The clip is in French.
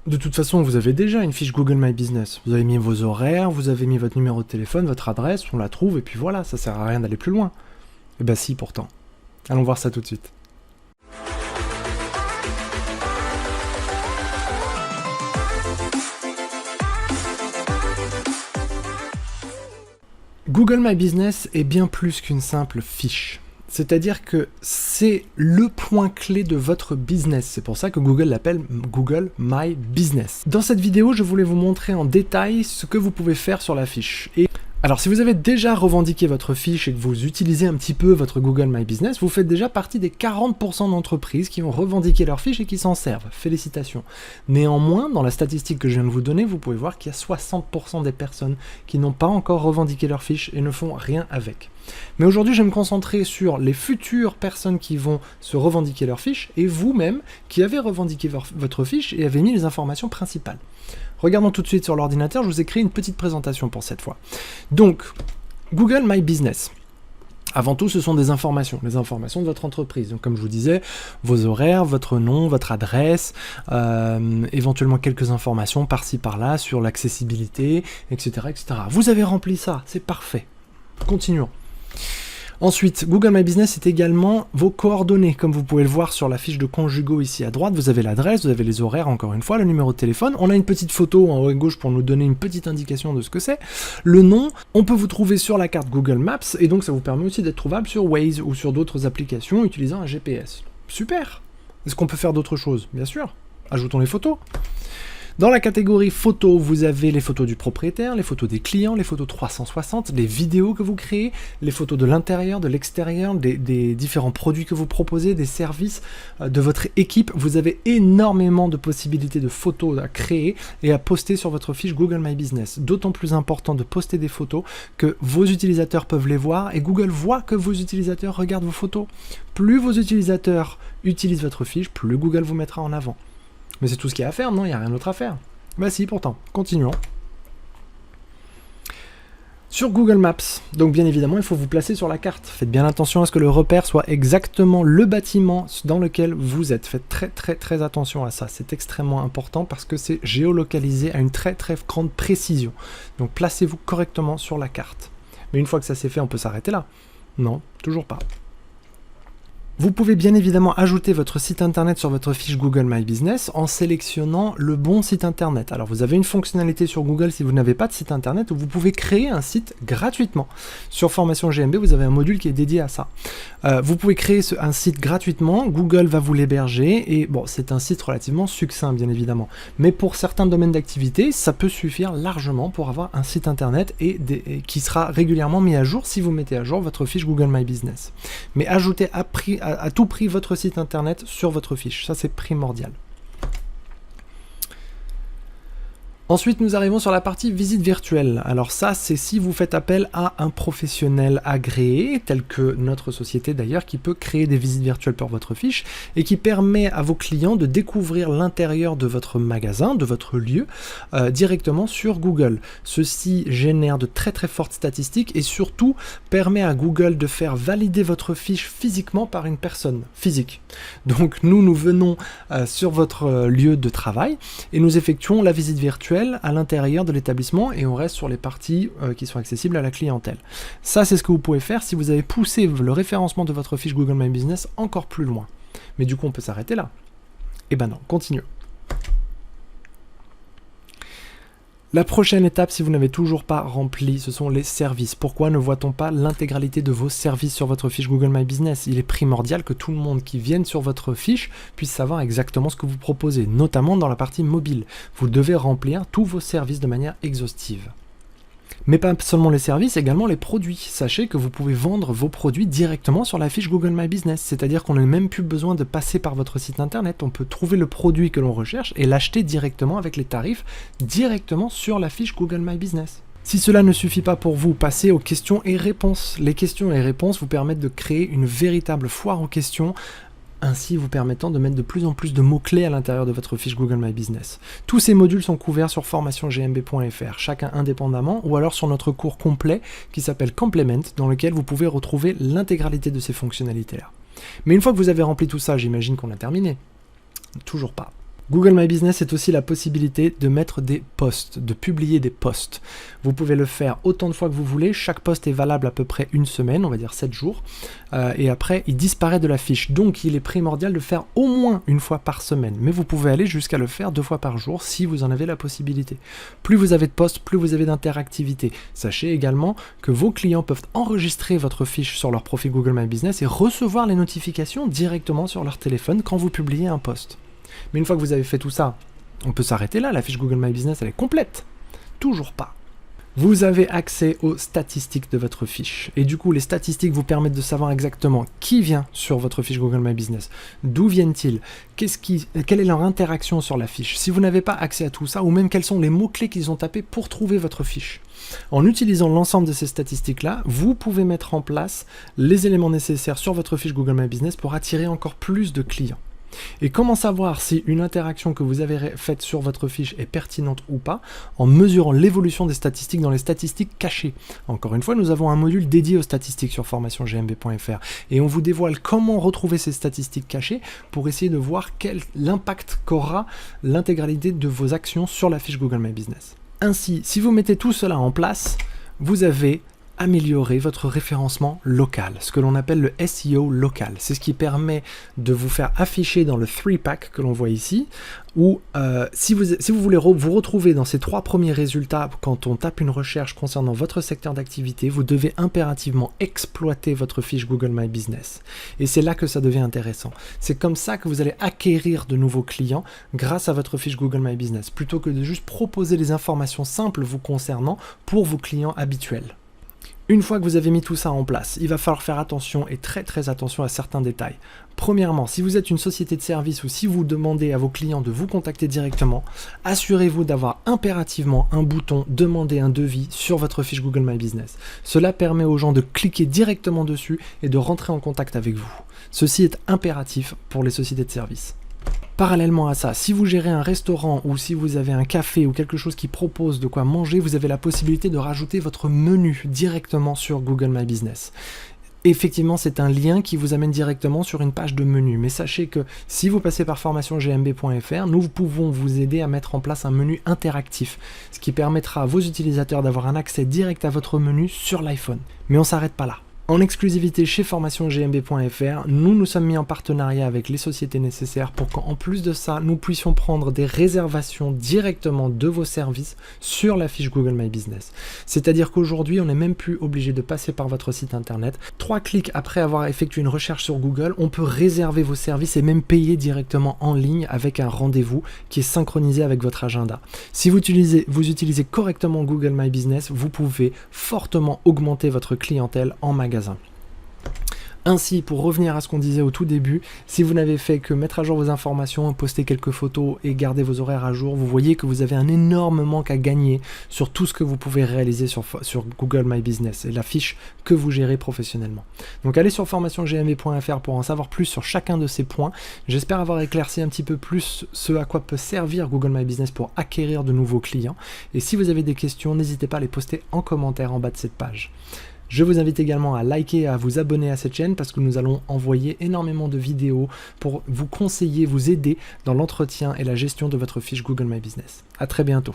De toute façon, vous avez déjà une fiche Google My Business. Vous avez mis vos horaires, vous avez mis votre numéro de téléphone, votre adresse, on la trouve, et puis voilà, ça sert à rien d'aller plus loin. Eh ben si, pourtant. Allons voir ça tout de suite. Google My Business est bien plus qu'une simple fiche. C'est-à-dire que c'est le point clé de votre business. C'est pour ça que Google l'appelle Google My Business. Dans cette vidéo, je voulais vous montrer en détail ce que vous pouvez faire sur la fiche. Alors, si vous avez déjà revendiqué votre fiche et que vous utilisez un petit peu votre Google My Business, vous faites déjà partie des 40% d'entreprises qui ont revendiqué leur fiche et qui s'en servent. Félicitations. Néanmoins, dans la statistique que je viens de vous donner, vous pouvez voir qu'il y a 60% des personnes qui n'ont pas encore revendiqué leur fiche et ne font rien avec. Mais aujourd'hui, je vais me concentrer sur les futures personnes qui vont se revendiquer leur fiche et vous-même qui avez revendiqué votre fiche et avez mis les informations principales. Regardons tout de suite sur l'ordinateur, je vous ai créé une petite présentation pour cette fois. Donc, Google My Business. Avant tout, ce sont des informations, les informations de votre entreprise. Donc, comme je vous disais, vos horaires, votre nom, votre adresse, éventuellement quelques informations par-ci par-là sur l'accessibilité, etc., etc. Vous avez rempli ça, c'est parfait. Continuons. Ensuite, Google My Business est également vos coordonnées. Comme vous pouvez le voir sur la fiche de Conjugo ici à droite, vous avez l'adresse, vous avez les horaires encore une fois, le numéro de téléphone. On a une petite photo en haut à gauche pour nous donner une petite indication de ce que c'est. Le nom, on peut vous trouver sur la carte Google Maps et donc ça vous permet aussi d'être trouvable sur Waze ou sur d'autres applications utilisant un GPS. Super! Est-ce qu'on peut faire d'autres choses? Bien sûr. Ajoutons les photos. Dans la catégorie photos, vous avez les photos du propriétaire, les photos des clients, les photos 360, les vidéos que vous créez, les photos de l'intérieur, de l'extérieur, des différents produits que vous proposez, des services de votre équipe. Vous avez énormément de possibilités de photos à créer et à poster sur votre fiche Google My Business. D'autant plus important de poster des photos que vos utilisateurs peuvent les voir et Google voit que vos utilisateurs regardent vos photos. Plus vos utilisateurs utilisent votre fiche, plus Google vous mettra en avant. Mais c'est tout ce qu'il y a à faire, non? Il n'y a rien d'autre à faire. Bah si, pourtant. Continuons. Sur Google Maps, donc bien évidemment, il faut vous placer sur la carte. Faites bien attention à ce que le repère soit exactement le bâtiment dans lequel vous êtes. Faites très attention à ça. C'est extrêmement important parce que c'est géolocalisé à une très grande précision. Donc placez-vous correctement sur la carte. Mais une fois que ça c'est fait, on peut s'arrêter là? Non, toujours pas. Vous pouvez bien évidemment ajouter votre site internet sur votre fiche Google My Business en sélectionnant le bon site internet. Alors vous avez une fonctionnalité sur Google si vous n'avez pas de site internet où vous pouvez créer un site gratuitement. Sur Formation GMB, vous avez un module qui est dédié à ça. Vous pouvez créer un site gratuitement, Google va vous l'héberger et bon, c'est un site relativement succinct bien évidemment. Mais pour certains domaines d'activité, ça peut suffire largement pour avoir un site internet et qui sera régulièrement mis à jour si vous mettez à jour votre fiche Google My Business. Mais ajoutez à tout prix votre site internet sur votre fiche, ça c'est primordial. Ensuite, nous arrivons sur la partie visite virtuelle. Alors ça, c'est si vous faites appel à un professionnel agréé, tel que notre société d'ailleurs, qui peut créer des visites virtuelles pour votre fiche et qui permet à vos clients de découvrir l'intérieur de votre magasin, de votre lieu, directement sur Google. Ceci génère de très fortes statistiques et surtout permet à Google de faire valider votre fiche physiquement par une personne physique. Donc nous venons sur votre lieu de travail et nous effectuons la visite virtuelle à l'intérieur de l'établissement et on reste sur les parties qui sont accessibles à la clientèle. Ça, c'est ce que vous pouvez faire si vous avez poussé le référencement de votre fiche Google My Business encore plus loin. Mais du coup, on peut s'arrêter là. Eh ben non, continue. La prochaine étape, si vous n'avez toujours pas rempli, ce sont les services. Pourquoi ne voit-on pas l'intégralité de vos services sur votre fiche Google My Business? Il est primordial que tout le monde qui vienne sur votre fiche puisse savoir exactement ce que vous proposez, notamment dans la partie mobile. Vous devez remplir tous vos services de manière exhaustive. Mais pas seulement les services, également les produits. Sachez que vous pouvez vendre vos produits directement sur la fiche Google My Business, c'est-à-dire qu'on n'a même plus besoin de passer par votre site internet. On peut trouver le produit que l'on recherche et l'acheter directement avec les tarifs, directement sur la fiche Google My Business. Si cela ne suffit pas pour vous, passez aux questions et réponses. Les questions et réponses vous permettent de créer une véritable foire aux questions, ainsi vous permettant de mettre de plus en plus de mots-clés à l'intérieur de votre fiche Google My Business. Tous ces modules sont couverts sur formationgmb.fr, chacun indépendamment, ou alors sur notre cours complet qui s'appelle Complement, dans lequel vous pouvez retrouver l'intégralité de ces fonctionnalités-là. Mais une fois que vous avez rempli tout ça, j'imagine qu'on a terminé. Toujours pas. Google My Business est aussi la possibilité de mettre des posts, de publier des posts. Vous pouvez le faire autant de fois que vous voulez. Chaque post est valable à peu près une semaine, on va dire 7 jours. Et après, il disparaît de la fiche. Donc, il est primordial de le faire au moins une fois par semaine. Mais vous pouvez aller jusqu'à le faire 2 fois par jour si vous en avez la possibilité. Plus vous avez de posts, plus vous avez d'interactivité. Sachez également que vos clients peuvent enregistrer votre fiche sur leur profil Google My Business et recevoir les notifications directement sur leur téléphone quand vous publiez un post. Mais une fois que vous avez fait tout ça, on peut s'arrêter là, la fiche Google My Business, elle est complète. Toujours pas. Vous avez accès aux statistiques de votre fiche. Et du coup, les statistiques vous permettent de savoir exactement qui vient sur votre fiche Google My Business, d'où viennent-ils, quelle est leur interaction sur la fiche. Si vous n'avez pas accès à tout ça, ou même quels sont les mots-clés qu'ils ont tapés pour trouver votre fiche. En utilisant l'ensemble de ces statistiques-là, vous pouvez mettre en place les éléments nécessaires sur votre fiche Google My Business pour attirer encore plus de clients. Et comment savoir si une interaction que vous avez faite sur votre fiche est pertinente ou pas? En mesurant l'évolution des statistiques dans les statistiques cachées. Encore une fois, nous avons un module dédié aux statistiques sur formationgmb.fr et on vous dévoile comment retrouver ces statistiques cachées pour essayer de voir l'impact qu'aura l'intégralité de vos actions sur la fiche Google My Business. Ainsi, si vous mettez tout cela en place, vous avez améliorer votre référencement local, ce que l'on appelle le SEO local. C'est ce qui permet de vous faire afficher dans le 3-pack que l'on voit ici, où si vous voulez vous retrouver dans ces 3 premiers résultats quand on tape une recherche concernant votre secteur d'activité, vous devez impérativement exploiter votre fiche Google My Business. Et c'est là que ça devient intéressant. C'est comme ça que vous allez acquérir de nouveaux clients grâce à votre fiche Google My Business, plutôt que de juste proposer des informations simples vous concernant pour vos clients habituels. Une fois que vous avez mis tout ça en place, il va falloir faire attention et très attention à certains détails. Premièrement, si vous êtes une société de service ou si vous demandez à vos clients de vous contacter directement, assurez-vous d'avoir impérativement un bouton « Demander un devis » sur votre fiche Google My Business. Cela permet aux gens de cliquer directement dessus et de rentrer en contact avec vous. Ceci est impératif pour les sociétés de service. Parallèlement à ça, si vous gérez un restaurant ou si vous avez un café ou quelque chose qui propose de quoi manger, vous avez la possibilité de rajouter votre menu directement sur Google My Business. Effectivement, c'est un lien qui vous amène directement sur une page de menu. Mais sachez que si vous passez par formationgmb.fr, nous pouvons vous aider à mettre en place un menu interactif, ce qui permettra à vos utilisateurs d'avoir un accès direct à votre menu sur l'iPhone. Mais on ne s'arrête pas là. En exclusivité chez formationgmb.fr, nous sommes mis en partenariat avec les sociétés nécessaires pour qu'en plus de ça, nous puissions prendre des réservations directement de vos services sur la fiche Google My Business. C'est-à-dire qu'aujourd'hui, on n'est même plus obligé de passer par votre site internet. 3 clics après avoir effectué une recherche sur Google, on peut réserver vos services et même payer directement en ligne avec un rendez-vous qui est synchronisé avec votre agenda. Si vous utilisez correctement Google My Business, vous pouvez fortement augmenter votre clientèle en magasin. Ainsi, pour revenir à ce qu'on disait au tout début, si vous n'avez fait que mettre à jour vos informations, poster quelques photos et garder vos horaires à jour, vous voyez que vous avez un énorme manque à gagner sur tout ce que vous pouvez réaliser sur Google My Business et la fiche que vous gérez professionnellement. Donc allez sur formationgmb.fr pour en savoir plus sur chacun de ces points. J'espère avoir éclairci un petit peu plus ce à quoi peut servir Google My Business pour acquérir de nouveaux clients. Et si vous avez des questions, n'hésitez pas à les poster en commentaire en bas de cette page. Je vous invite également à liker et à vous abonner à cette chaîne parce que nous allons envoyer énormément de vidéos pour vous conseiller, vous aider dans l'entretien et la gestion de votre fiche Google My Business. À très bientôt.